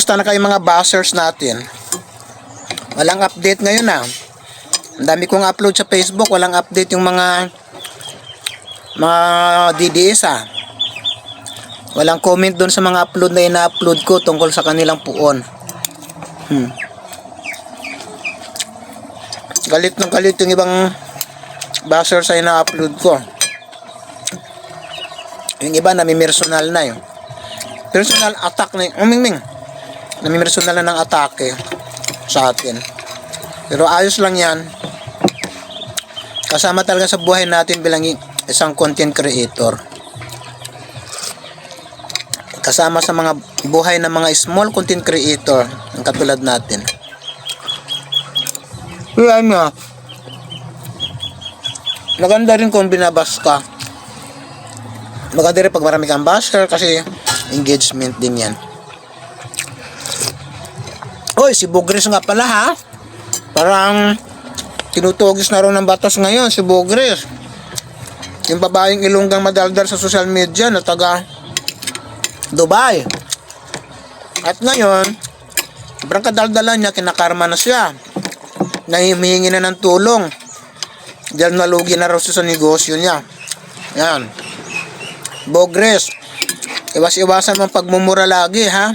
Basta na kayo mga bashers natin. Walang update ngayon na. Ang dami kong upload sa Facebook, walang update yung mga DDS Walang comment doon sa mga upload na ina-upload ko tungkol sa kanilang puon. Galit ng galit yung ibang bashers sa ina-upload ko. Yung iba nami-personal na yun. Personal attack na yun. Nami-personal na ng atake sa atin. Pero ayos lang yan. Kasama talaga sa buhay natin bilang isang content creator. Kasama sa mga buhay ng mga small content creator ang katulad natin. Kaya nga, maganda rin kung binabas ka. Maganda rin pag marami kang basher kasi engagement din yan. Oy, si Bugres nga pala ha. Parang tinutugis na rin ng batas ngayon si Bugres. Yung babaeng ilonggang madaldal sa social media na taga Dubai. At ngayon, sobrang kadaldalan niya, kinakarma na siya. Nahihingi na ng tulong. Dahil nalugi na raw siya sa negosyo niya. Yan. Bugres, iwas-iwasan mong pagmumura lagi ha.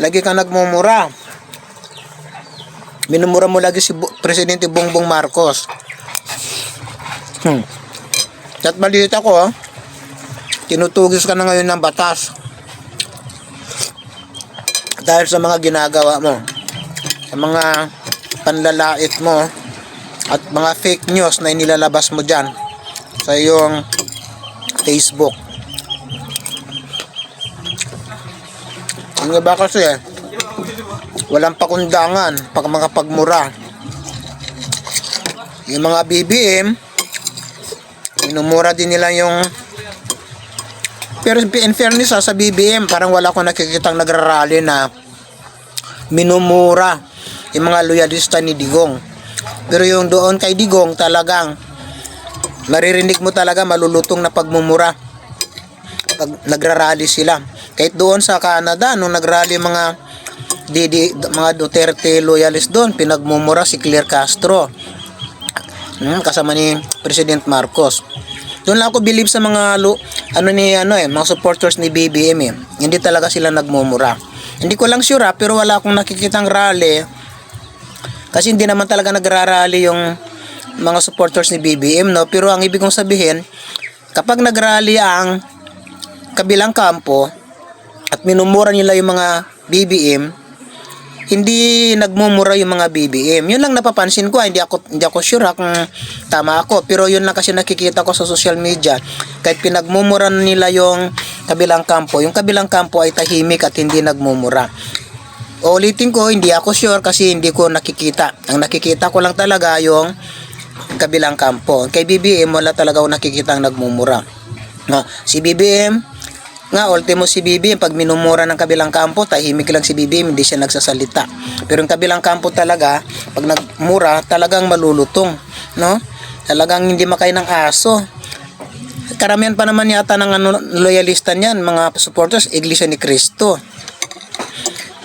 Lagi ka nagmumura. Minumura mo lagi si Presidente Bongbong Marcos. At balita ko, tinutugis ka na ngayon ng batas. Dahil sa mga ginagawa mo. Sa mga panlalait mo. At mga fake news na inilalabas mo dyan. Sa iyong Facebook. Yung iba kasi walang pakundangan pag mga pagmura. Yung mga BBM, minumura din nila yung. Pero in fairness sa BBM, parang wala akong nakikitang nagrarally na minumura yung mga loyalista ni Digong. Pero yung doon kay Digong, talagang maririnig mo talaga malulutong na pagmumura pag nagrarally sila. Kahit doon sa Canada, nung nagrally mga Duterte loyalist doon, pinagmumura si Claire Castro kasama ni President Marcos. Doon lang ako believe sa mga mga supporters ni BBM Hindi talaga sila nagmumura. Hindi ko lang sure pero wala akong nakikitang rally. Kasi hindi naman talaga nagrarally yung mga supporters ni BBM Pero ang ibig kong sabihin, kapag nagrally ang kabilang kampo at minumura nila yung mga BBM, hindi nagmumura yung mga BBM. Yun lang napapansin ko. Hindi ako sure kung tama ako. Pero yun lang kasi nakikita ko sa social media. Kahit pinagmumura nila yung kabilang kampo, yung kabilang kampo ay tahimik at hindi nagmumura. Ulitin ko, hindi ako sure kasi hindi ko nakikita. Ang nakikita ko lang talaga yung kabilang kampo. Kay BBM, wala talaga ako nakikita ang nagmumura. Si BBM, ultimo si BBM, pag minumura ng kabilang kampo, tahimik lang si BBM, hindi siya nagsasalita. Pero yung kabilang kampo talaga, pag nagmura, talagang malulutong. Talagang hindi makain ng aso. Karamihan pa naman yata ng loyalista niyan, mga supporters, Iglesia ni Cristo.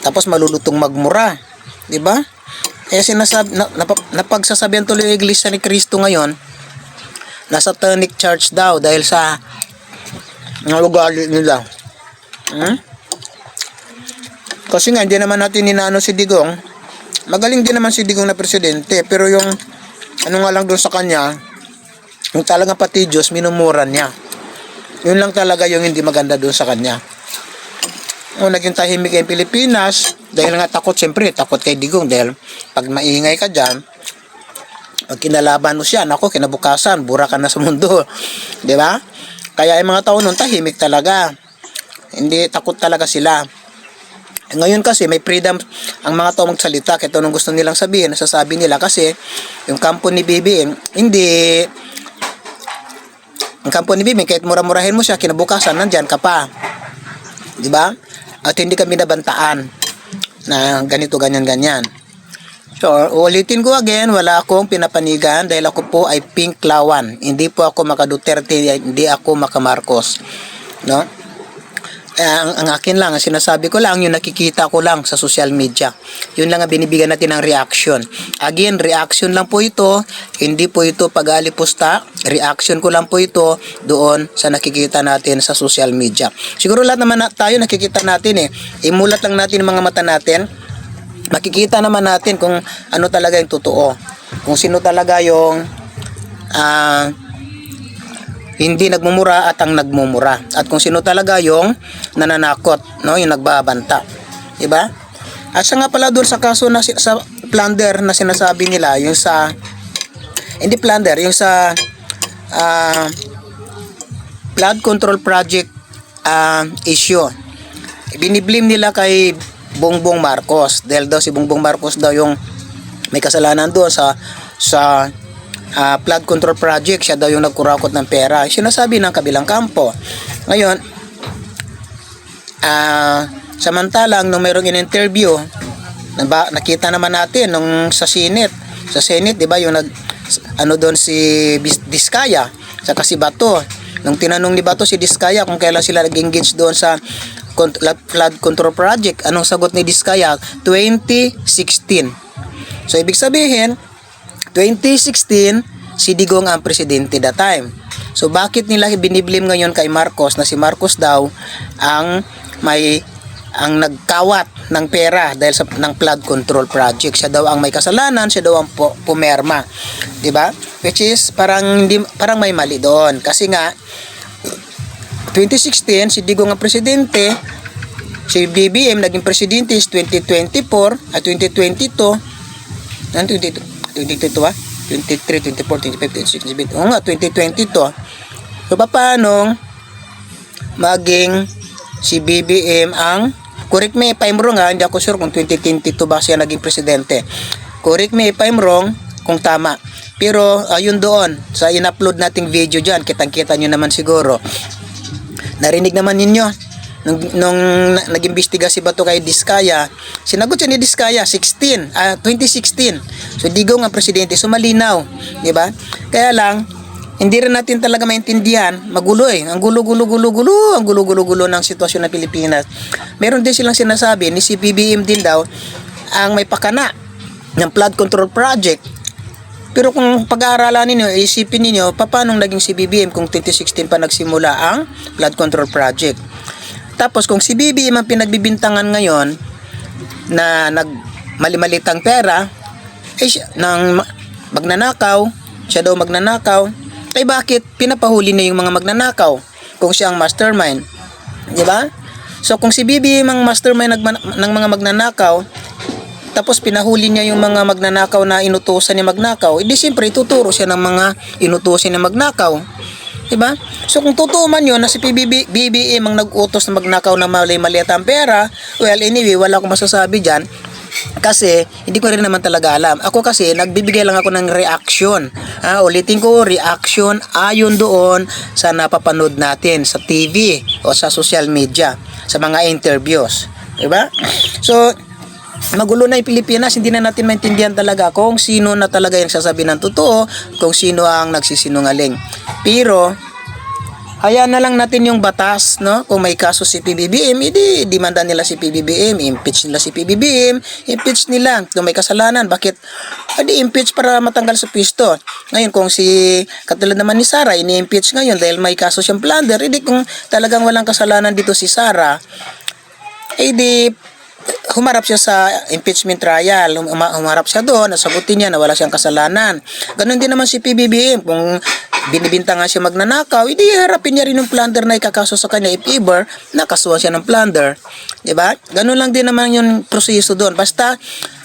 Tapos malulutong magmura. Diba? Kaya napagsasabihan tuloy yung Iglesia ni Cristo ngayon, na satanic church daw dahil sa mga ugali nila. Kasi nga hindi naman natin inaano si Digong. Magaling din naman si Digong na presidente, pero yung nga lang doon sa kanya, yung talagang pati Diyos minumura niya. Yun lang talaga yung hindi maganda doon sa kanya. Naging tahimik yung Pilipinas dahil nga takot, siyempre takot kay Digong dahil pag maingay ka dyan, pag kinalaban mo siya, kinabukasan bura ka na sa mundo. Di ba? Kaya yung mga tao nun tahimik talaga. Hindi, takot talaga sila. Ngayon kasi may freedom ang mga tao magsalita. Kahit anong gusto nilang sabihin, nasasabi nila kasi yung kampo ni BBM, ang kampo ni BBM, kahit mura-murahin mo siya, kinabukasan, nandyan ka pa. Diba? At hindi kami nabantaan na ganito, ganyan. So, ulitin ko again, wala akong pinapanigan dahil ako po ay Pink Lawan. Hindi po ako maka Duterte, hindi ako maka Marcos. No? ang akin lang, ang sinasabi ko lang, yung nakikita ko lang sa social media. Yun lang ang binibigyan natin ng reaction. Again, reaction lang po ito, hindi po ito pag-alipusta. Reaction ko lang po ito doon sa nakikita natin sa social media. Siguro lahat naman tayo nakikita natin imulat lang natin ang mga mata natin. Makikita naman natin kung ano talaga yung totoo. Kung sino talaga yung hindi nagmumura at ang nagmumura, at kung sino talaga yung nananakot, no, yung nagbabanta, di ba? At sa nga pala doon sa kaso na sa plunder na sinasabi nila, yung sa hindi plunder, yung sa flood control project issue, biniblame nila kay Bongbong Marcos dahil daw si Bongbong Marcos daw yung may kasalanan doon sa flood control project. Siya daw yung nagkurakot ng pera, sinasabi ng kabilang kampo. Ngayon, samantalang nung mayroong in-interview, nakita naman natin nung sa Senate, di ba, yung doon si Diskaya saka si Bato, nung tinanong ni Bato si Diskaya kung kailan sila nag-engage doon sa flood control project, anong sagot ni Diskaya? 2016. So ibig sabihin 2016, si Digong ang presidente that time. So bakit nila biniblame ngayon kay Marcos na si Marcos daw ang nagkawat ng pera dahil sa ng flood control project? Siya daw ang may kasalanan, siya daw ang pumerma. 'Di ba? Which is parang may mali doon. Kasi nga 2016 si Digong ang presidente, si BBM naging presidente is 2024 at 2022. 2022 ba? 23, 24, 25, 26, 27. Oo nga, 2022. So, paano maging si BBM ang, correct me if I'm wrong hindi ako sure kung 2022 ba siya naging presidente. Correct me if I'm wrong kung tama. Pero, yun doon, sa in-upload nating video dyan, kitang-kita nyo naman siguro. Narinig naman ninyo. Nung nag-imbestiga si Bato kay Diskaya, sinagot siya ni Diskaya 2016. So Digong ang presidente, so malinaw, di ba? Kaya lang hindi rin natin talaga maintindihan, magulo ang gulo-gulo ng sitwasyon ng Pilipinas. Meron din silang sinasabi ni si BBM din daw ang may pakana ng flood control project. Pero kung pag-aaralan ninyo, isipin niyo paano naging si BBM kung 2016 pa nagsimula ang flood control project. Tapos kung si BBM ang pinagbibintangan ngayon na nagmali-malitang pera, ng magnanakaw, siya daw magnanakaw, ay bakit pinapahuli na yung mga magnanakaw kung siya ang mastermind? Di ba? So kung si BBM ang mastermind ng mga magnanakaw, tapos pinahuli niya yung mga magnanakaw na inutusan niya magnakaw, edi siyempre ituturo siya ng mga inutusan niya magnakaw. Diba? So kung totoo man yun na si BBM ang nag-utos na magnakaw ng mali-maliit ang pera, well anyway, wala akong masasabi dyan kasi hindi ko rin naman talaga alam. Ako kasi nagbibigay lang ako ng reaction. Ulitin ko, reaction ayon doon sa napapanood natin sa TV o sa social media, sa mga interviews. Diba? So magulo na yung Pilipinas, hindi na natin maintindihan talaga kung sino na talaga yung sasabi ng totoo, kung sino ang nagsisinungaling. Pero hayaan na lang natin yung batas, no? Kung may kaso si PBBM, demanda nila si PBBM, impeach nila si PBBM, impeach nila. Kung may kasalanan, bakit? Impeach para matanggal sa pwesto. Ngayon, kung katulad naman ni Sara, ini-impeach ngayon dahil may kaso siyang plunder, kung talagang walang kasalanan dito si Sara, humarap siya sa impeachment trial, humarap siya doon, nasagutin niya na wala siyang kasalanan. Ganon din naman si PBBM, kung binibintangan siya magnanakaw, harapin niya rin yung plunder na ikakaso sa kanya if ever nakasuhan siya ng plunder. Diba? Ganon lang din naman yung proseso doon, basta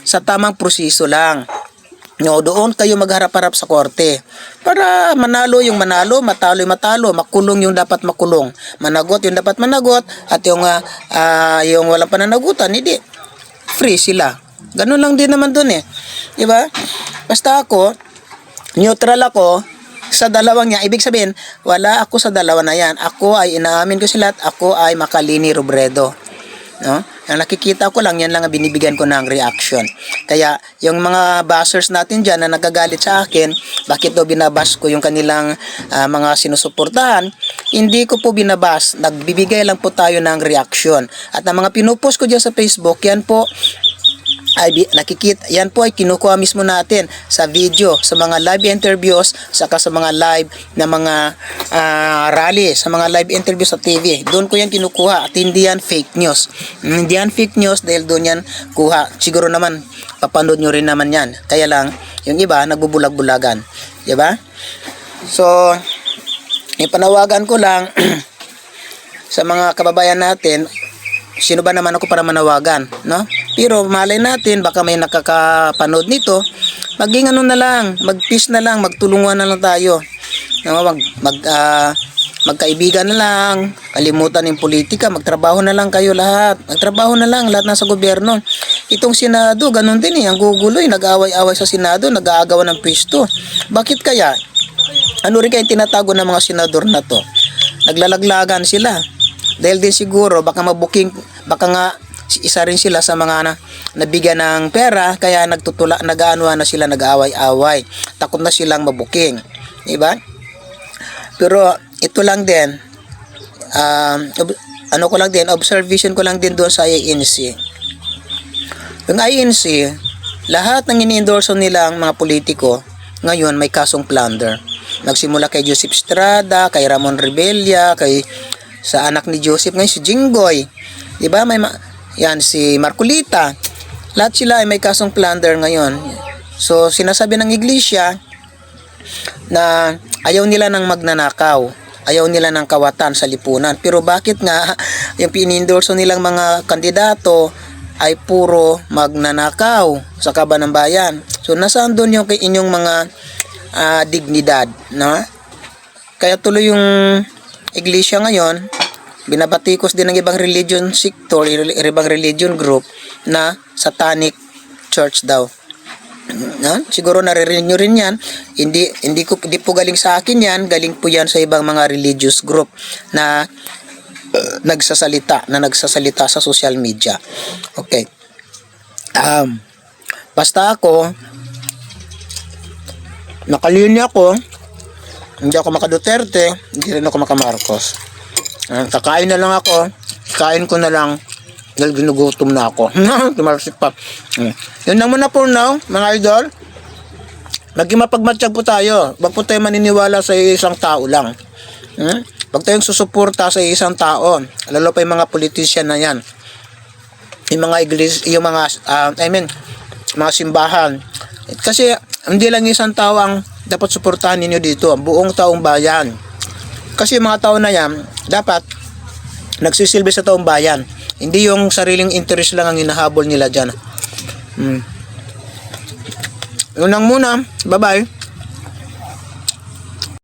sa tamang proseso lang. No, doon kayo magharap-harap sa korte para manalo yung manalo, matalo yung matalo, makulong yung dapat makulong, managot yung dapat managot, at yung walang pananagutan, hindi free sila. Ganun lang din naman doon di ba? Basta ako neutral ako sa dalawang niya. Ibig sabihin, wala ako sa dalawa na yan. Ako ay inaamin ko sila at ako ay Makalini Robredo. No? Ang nakikita ko lang, yan lang ang binibigyan ko ng reaction. Kaya yung mga bashers natin dyan na nagagalit sa akin, bakit daw binabas ko yung kanilang mga sinusuportahan, hindi ko po binabas. Nagbibigay lang po tayo ng reaction. At ang mga pinupost ko dyan sa Facebook, yan po ay nakikita, yan po ay kinukuha mismo natin sa video, sa mga live interviews, saka sa mga live na mga rally, sa mga live interviews sa TV. Doon ko yan kinukuha at hindi yan fake news. Hindi yan fake news dahil doon yan kuha. Siguro naman papanood nyo rin naman yan. Kaya lang yung iba nagbubulag-bulagan, di ba? So ipanawagan ko lang sa mga kababayan natin, sino ba naman ako para manawagan, no? Pero malay natin, baka may nakakapanood nito, maging ano na lang, mag-peace na lang, magtulungan na lang tayo. No? Magkaibigan na lang, kalimutan yung politika, magtrabaho na lang kayo lahat. Magtrabaho na lang, lahat nasa gobyerno. Itong Senado, ganun din ang gugulo, nag-aaway-away sa Senado, nag-aagawan ng pwesto. Bakit kaya? Ano rin kayong tinatago ng mga senador na to? Naglalaglagan sila. Dahil din siguro baka mabuking, baka nga isa rin sila sa mga nabigyan ng pera, kaya nag-aanuhan na sila, nag-aaway-away. Takot na silang mabuking, di ba? Pero ito lang din, observation ko lang din doon sa INC. Yung INC, lahat ng ini-endorse nilang mga politiko ngayon may kasong plunder. Nagsimula kay Joseph Estrada, kay Ramon Rebella, sa anak ni Joseph ngayon si Jinggoy, di ba? Yan si Marcolita. Lahat sila ay may kasong plunder ngayon. So sinasabi ng iglesia na ayaw nila ng magnanakaw, ayaw nila ng kawatan sa lipunan. Pero bakit nga yung pinindorso nilang mga kandidato ay puro magnanakaw sa kaban ng bayan? So nasaan doon yung inyong mga dignidad, no? Kaya tuloy yung iglesia ngayon, binabatikos din ng ibang religion sector, ibang religion group na satanic church daw. No? Siguro naririnig nyo rin yan. Hindi po galing sa akin yan, galing po yan sa ibang mga religious group na nagsasalita sa social media. Okay. Basta ako, nakalinya ako, hindi ako maka-Duterte, hindi rin ako maka-Marcos. Kakain na lang ako, kain ko na lang dahil ginugutom na ako. Tumalsik pa. Yun lang muna po now, mga idol. Maging mapagmatsyag po tayo. Wag po tayo maniniwala sa isang tao lang. Wag tayong susuporta sa isang tao. Lalo pa yung mga politician na yan. Yung mga iglesia, yung mga, mga simbahan. Kasi hindi lang isang tao ang dapat suportahan ninyo dito, ang buong taong bayan. Kasi yung mga tao na yan, dapat nagsisilbi sa taong bayan. Hindi yung sariling interest lang ang hinahabol nila dyan. Yun lang muna. Bye-bye.